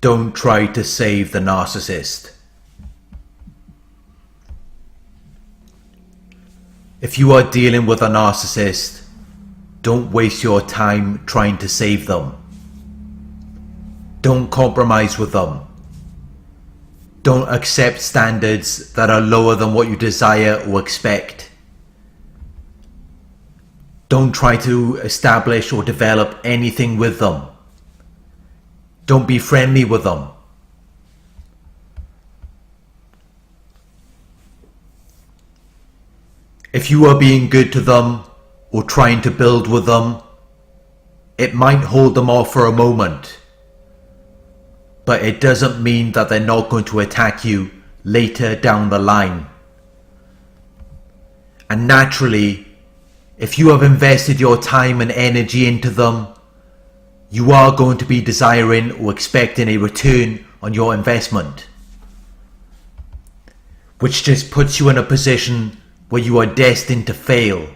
Don't try to save the narcissist. If you are dealing with a narcissist, don't waste your time trying to save them. Don't compromise with them. Don't accept standards that are lower than what you desire or expect. Don't try to establish or develop anything with them. Don't be friendly with them. If you are being good to them or trying to build with them, it might hold them off for a moment, but it doesn't mean that they're not going to attack you later down the line. And naturally, if you have invested your time and energy into them, you are going to be desiring or expecting a return on your investment, which just puts you in a position where you are destined to fail,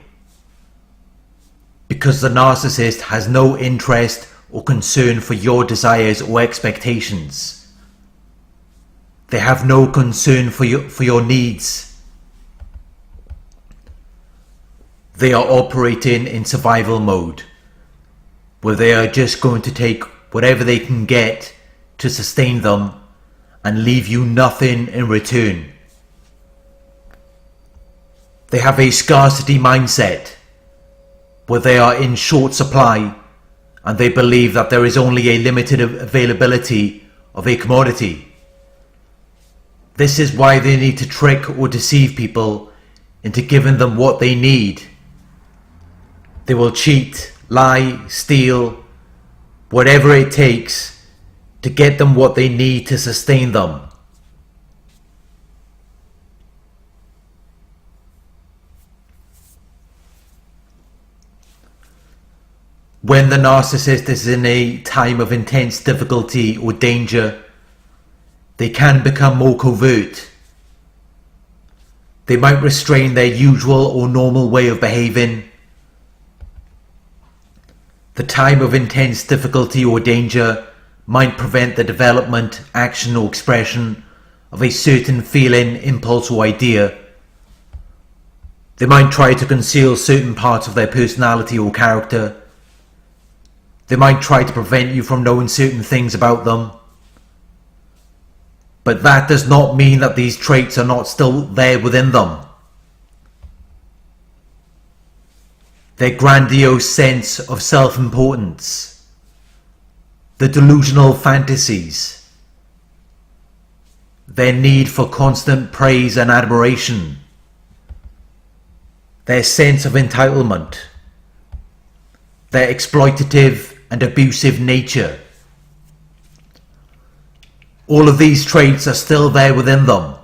because the narcissist has no interest or concern for your desires or expectations. They have no concern for your needs. They are operating in survival mode, where they are just going to take whatever they can get to sustain them and leave you nothing in return. They have a scarcity mindset, where they are in short supply and they believe that there is only a limited availability of a commodity. This is why they need to trick or deceive people into giving them what they need. They will cheat, lie, steal, whatever it takes to get them what they need to sustain them. When the narcissist is in a time of intense difficulty or danger, they can become more covert. They might restrain their usual or normal way of behaving. The time of intense difficulty or danger might prevent the development, action or expression of a certain feeling, impulse or idea. They might try to conceal certain parts of their personality or character. They might try to prevent you from knowing certain things about them. But that does not mean that these traits are not still there within them. Their grandiose sense of self-importance, the delusional fantasies, their need for constant praise and admiration, their sense of entitlement, their exploitative and abusive nature. All of these traits are still there within them.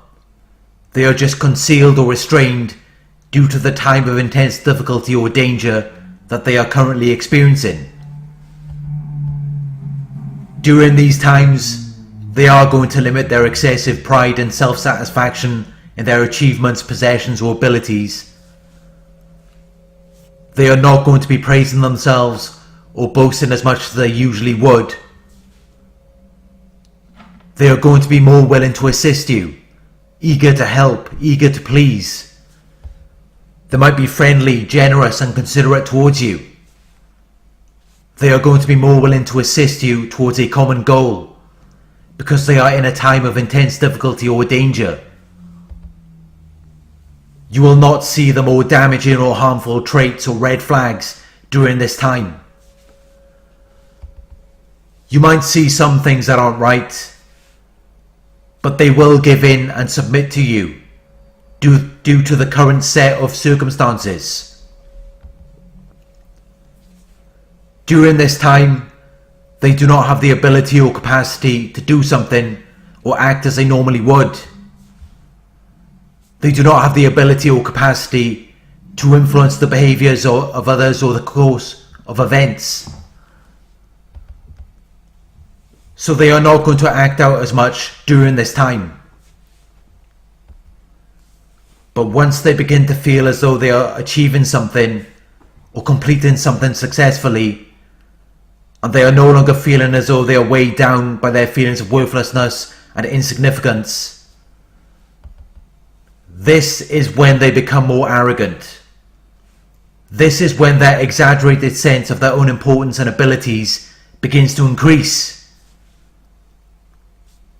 They are just concealed or restrained due to the time of intense difficulty or danger that they are currently experiencing. During these times, they are going to limit their excessive pride and self-satisfaction in their achievements, possessions or abilities. They are not going to be praising themselves or boasting as much as they usually would. They are going to be more willing to assist you, eager to help, eager to please. They might be friendly, generous and considerate towards you. They are going to be more willing to assist you towards a common goal, because they are in a time of intense difficulty or danger. You will not see the more damaging or harmful traits or red flags during this time. You might see some things that aren't right, but they will give in and submit to you due to the current set of circumstances. During this time, they do not have the ability or capacity to do something or act as they normally would. They do not have the ability or capacity to influence the behaviors of others or the course of events. So they are not going to act out as much during this time. But once they begin to feel as though they are achieving something or completing something successfully, and they are no longer feeling as though they are weighed down by their feelings of worthlessness and insignificance. This is when they become more arrogant. This is when their exaggerated sense of their own importance and abilities begins to increase.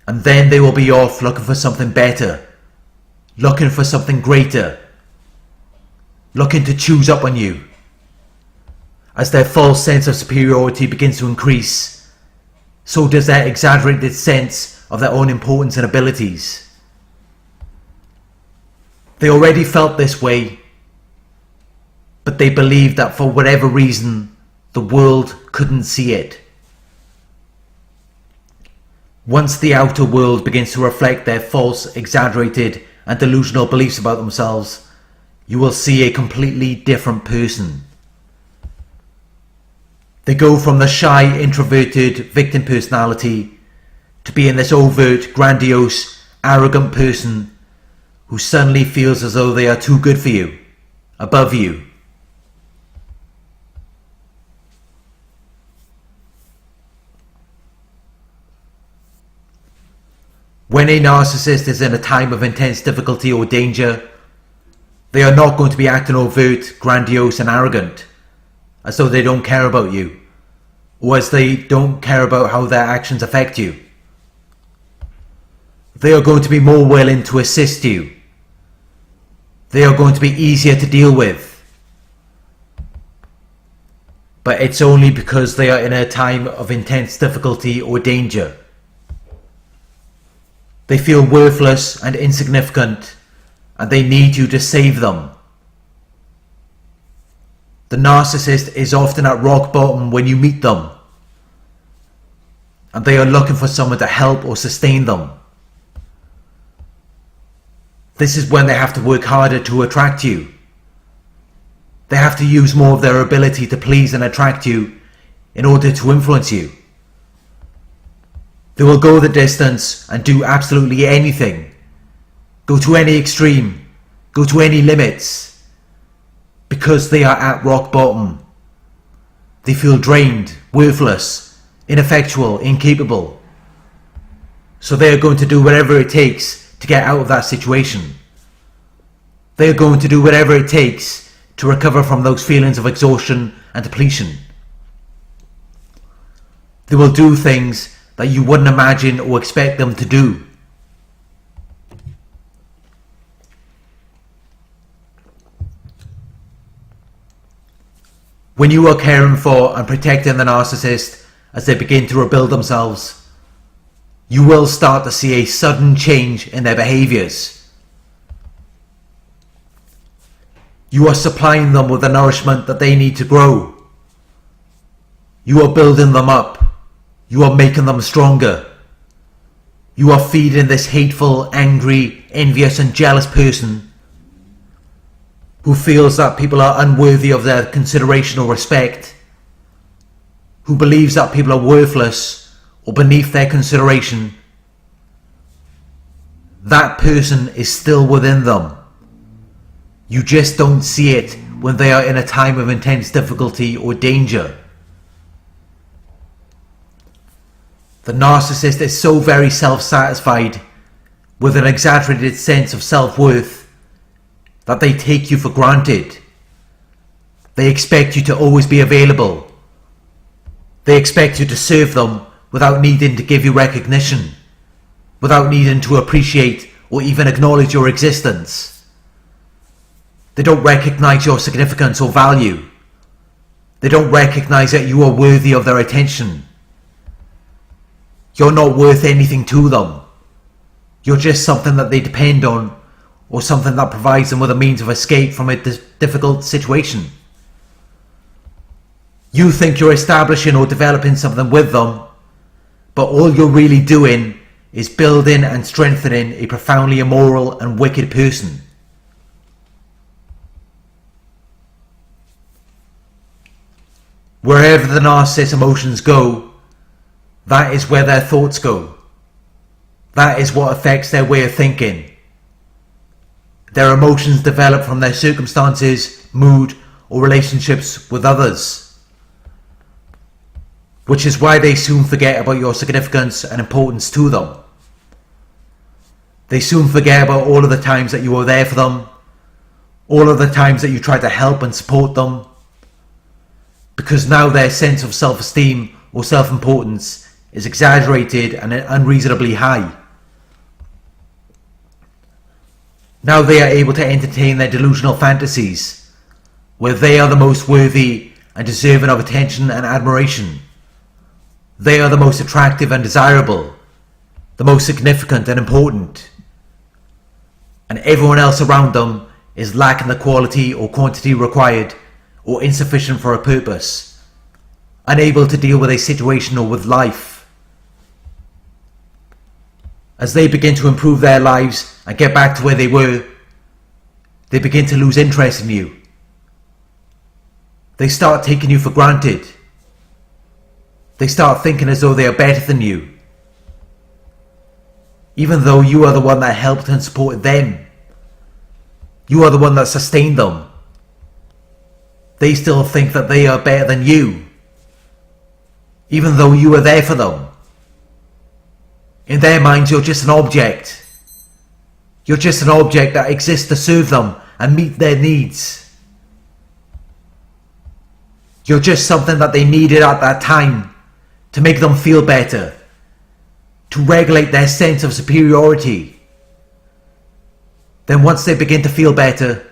And then they will be off looking for something better, looking for something greater, looking to choose up on you. As their false sense of superiority begins to increase, so does their exaggerated sense of their own importance and abilities. They already felt this way, but they believed that for whatever reason, the world couldn't see it. Once the outer world begins to reflect their false, exaggerated, and delusional beliefs about themselves, you will see a completely different person. They go from the shy, introverted victim personality to being this overt, grandiose, arrogant person who suddenly feels as though they are too good for you, above you. When a narcissist is in a time of intense difficulty or danger, they are not going to be acting overt, grandiose and arrogant, as though they don't care about you, or as they don't care about how their actions affect you. They are going to be more willing to assist you. They are going to be easier to deal with. But it's only because they are in a time of intense difficulty or danger. They feel worthless and insignificant, and they need you to save them. The narcissist is often at rock bottom when you meet them, and they are looking for someone to help or sustain them. This is when they have to work harder to attract you. They have to use more of their ability to please and attract you in order to influence you. They will go the distance and do absolutely anything, go to any extreme, go to any limits, because they are at rock bottom. They feel drained, worthless, ineffectual, incapable. So they are going to do whatever it takes to get out of that situation. They are going to do whatever it takes to recover from those feelings of exhaustion and depletion. They will do things that you wouldn't imagine or expect them to do. When you are caring for and protecting the narcissist as they begin to rebuild themselves, you will start to see a sudden change in their behaviors. You are supplying them with the nourishment that they need to grow. You are building them up. You are making them stronger. You are feeding this hateful, angry, envious and jealous person who feels that people are unworthy of their consideration or respect, who believes that people are worthless or beneath their consideration. That person is still within them. You just don't see it when they are in a time of intense difficulty or danger. The narcissist is so very self-satisfied with an exaggerated sense of self-worth that they take you for granted. They expect you to always be available. They expect you to serve them without needing to give you recognition, without needing to appreciate or even acknowledge your existence. They don't recognize your significance or value. They don't recognize that you are worthy of their attention. You're not worth anything to them. You're just something that they depend on, or something that provides them with a means of escape from a difficult situation. You think you're establishing or developing something with them, but all you're really doing is building and strengthening a profoundly immoral and wicked person. Wherever the narcissist's emotions go, that is where their thoughts go. That is what affects their way of thinking. Their emotions develop from their circumstances, mood, or relationships with others. which is why they soon forget about your significance and importance to them. They soon forget about all of the times that you were there for them, all of the times that you tried to help and support them, because now their sense of self-esteem or self-importance is exaggerated and unreasonably high. Now they are able to entertain their delusional fantasies, where they are the most worthy and deserving of attention and admiration. They are the most attractive and desirable, the most significant and important. And everyone else around them is lacking the quality or quantity required or insufficient for a purpose, unable to deal with a situation or with life. As they begin to improve their lives and get back to where they were, they begin to lose interest in you. They start taking you for granted. They start thinking as though they are better than you, even though you are the one that helped and supported them. You are the one that sustained them. They still think that they are better than you, even though you were there for them. In their minds, you're just an object. You're just an object that exists to serve them and meet their needs. You're just something that they needed at that time to make them feel better, to regulate their sense of superiority. Then once they begin to feel better,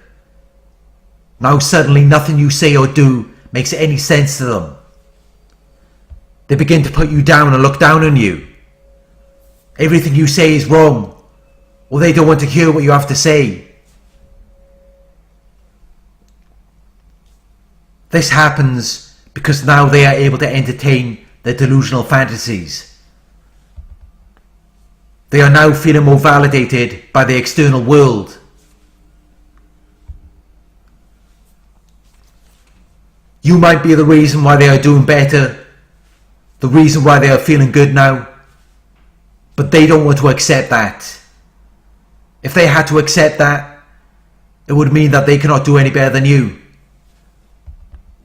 now suddenly nothing you say or do makes any sense to them. They begin to put you down and look down on you. Everything you say is wrong, or they don't want to hear what you have to say. This happens because now they are able to entertain their delusional fantasies. They are now feeling more validated by the external world. You might be the reason why they are doing better, the reason why they are feeling good now, but they don't want to accept that. If they had to accept that, it would mean that they cannot do any better than you.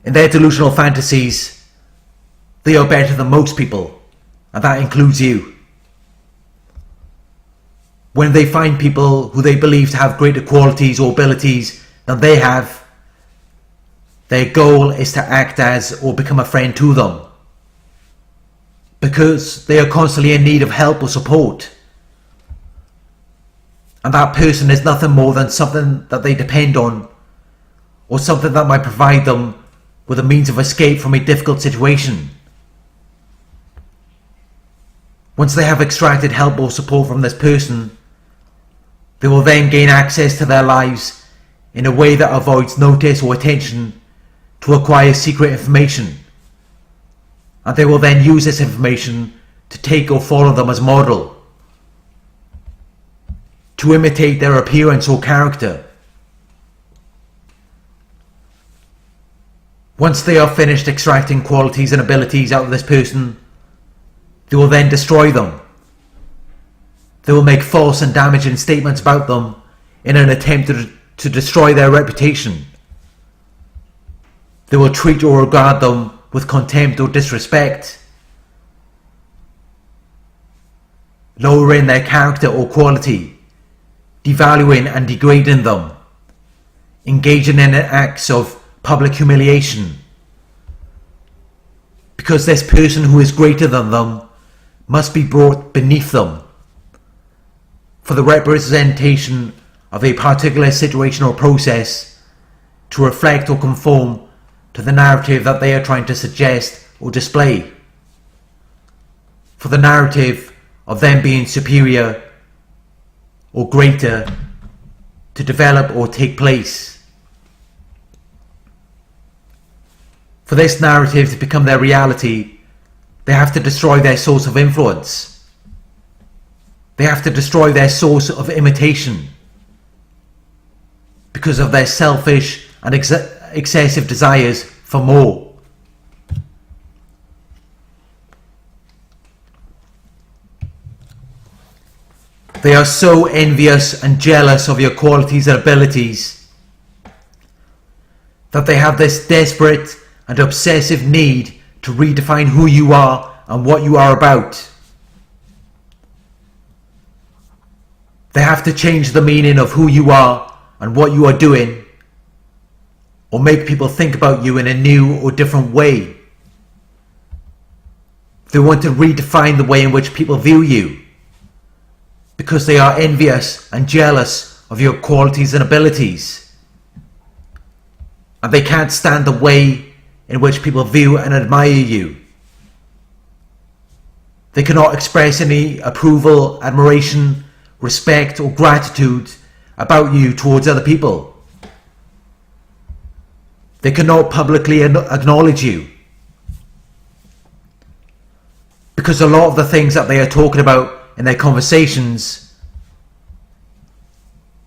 In their delusional fantasies, they are better than most people, and that includes you. When they find people who they believe to have greater qualities or abilities than they have, their goal is to act as or become a friend to them, because they are constantly in need of help or support. And that person is nothing more than something that they depend on, or something that might provide them with a means of escape from a difficult situation. Once they have extracted help or support from this person, they will then gain access to their lives in a way that avoids notice or attention to acquire secret information. And they will then use this information to take or follow them as model, to imitate their appearance or character. Once they are finished extracting qualities and abilities out of this person, they will then destroy them. They will make false and damaging statements about them in an attempt to destroy their reputation. They will treat or regard them with contempt or disrespect, lowering their character or quality, devaluing and degrading them, engaging in acts of public humiliation, because this person who is greater than them must be brought beneath them for the representation of a particular situation or process to reflect or conform to the narrative that they are trying to suggest or display, for the narrative of them being superior or greater to develop or take place. For this narrative to become their reality, they have to destroy their source of influence. They have to destroy their source of imitation because of their selfish and excessive desires for more. They are so envious and jealous of your qualities and abilities that they have this desperate and obsessive need to redefine who you are and what you are about. They have to change the meaning of who you are and what you are doing, or make people think about you in a new or different way. They want to redefine the way in which people view you, because they are envious and jealous of your qualities and abilities. And they can't stand the way in which people view and admire you. They cannot express any approval, admiration, respect or gratitude about you towards other people. They cannot publicly acknowledge you, because a lot of the things that they are talking about in their conversations,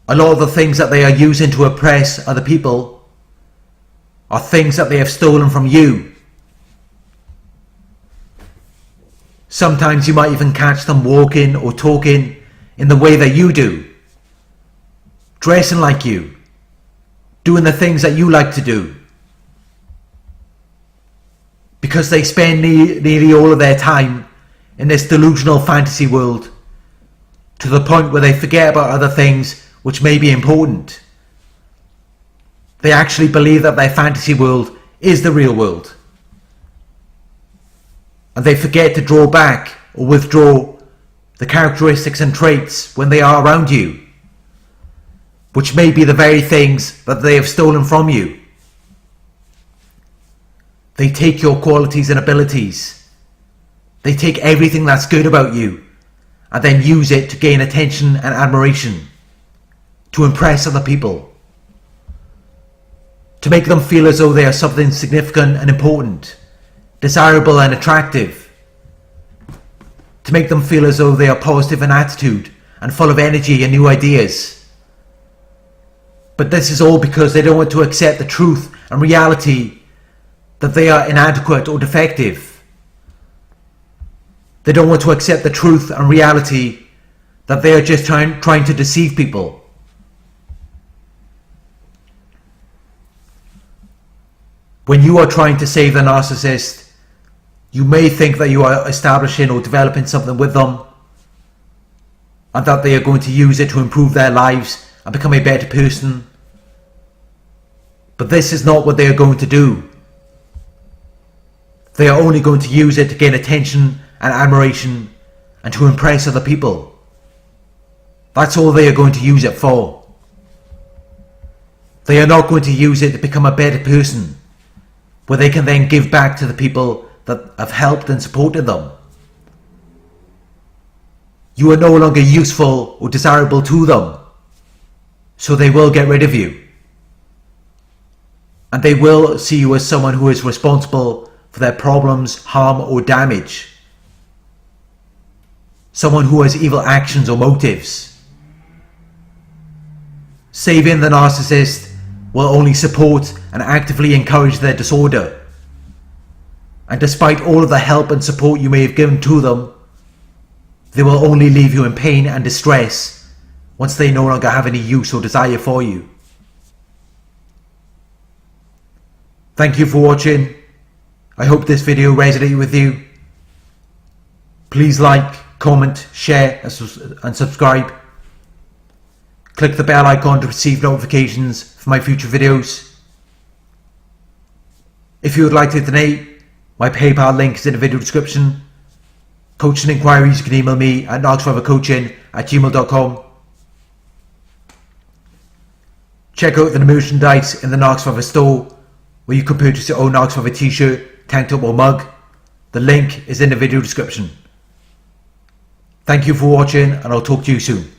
a lot of the things that they are using to oppress other people, are things that they have stolen from you. Sometimes you might even catch them walking or talking in the way that you do, dressing like you, doing the things that you like to do, because they spend nearly all of their time in this delusional fantasy world, to the point where they forget about other things which may be important. They actually believe that their fantasy world is the real world, and they forget to draw back or withdraw the characteristics and traits when they are around you, which may be the very things that they have stolen from you. They take your qualities and abilities. They take everything that's good about you and then use it to gain attention and admiration, to impress other people, to make them feel as though they are something significant and important, desirable and attractive, to make them feel as though they are positive in attitude and full of energy and new ideas. But this is all because they don't want to accept the truth and reality that they are inadequate or defective. They don't want to accept the truth and reality that they are just trying to deceive people. When you are trying to save the narcissist, you may think that you are establishing or developing something with them, and that they are going to use it to improve their lives and become a better person. But this is not what they are going to do. They are only going to use it to gain attention and admiration and to impress other people. That's all they are going to use it for. They are not going to use it to become a better person, where they can then give back to the people that have helped and supported them. You are no longer useful or desirable to them, so they will get rid of you. And they will see you as someone who is responsible for their problems, harm or damage. Someone who has evil actions or motives. Saving the narcissist will only support and actively encourage their disorder. And despite all of the help and support you may have given to them, they will only leave you in pain and distress once they no longer have any use or desire for you. Thank you for watching. I hope this video resonated with you. Please like, comment, share and subscribe. Click the bell icon to receive notifications for my future videos. If you would like to donate, my PayPal link is in the video description. Coaching inquiries, you can email me at narcforevercoaching@gmail.com. Check out the merchandise in the Narcs Forever store, where you can purchase your own Narcs Forever t-shirt, tank top or mug. The link is in the video description. Thank you for watching, and I'll talk to you soon.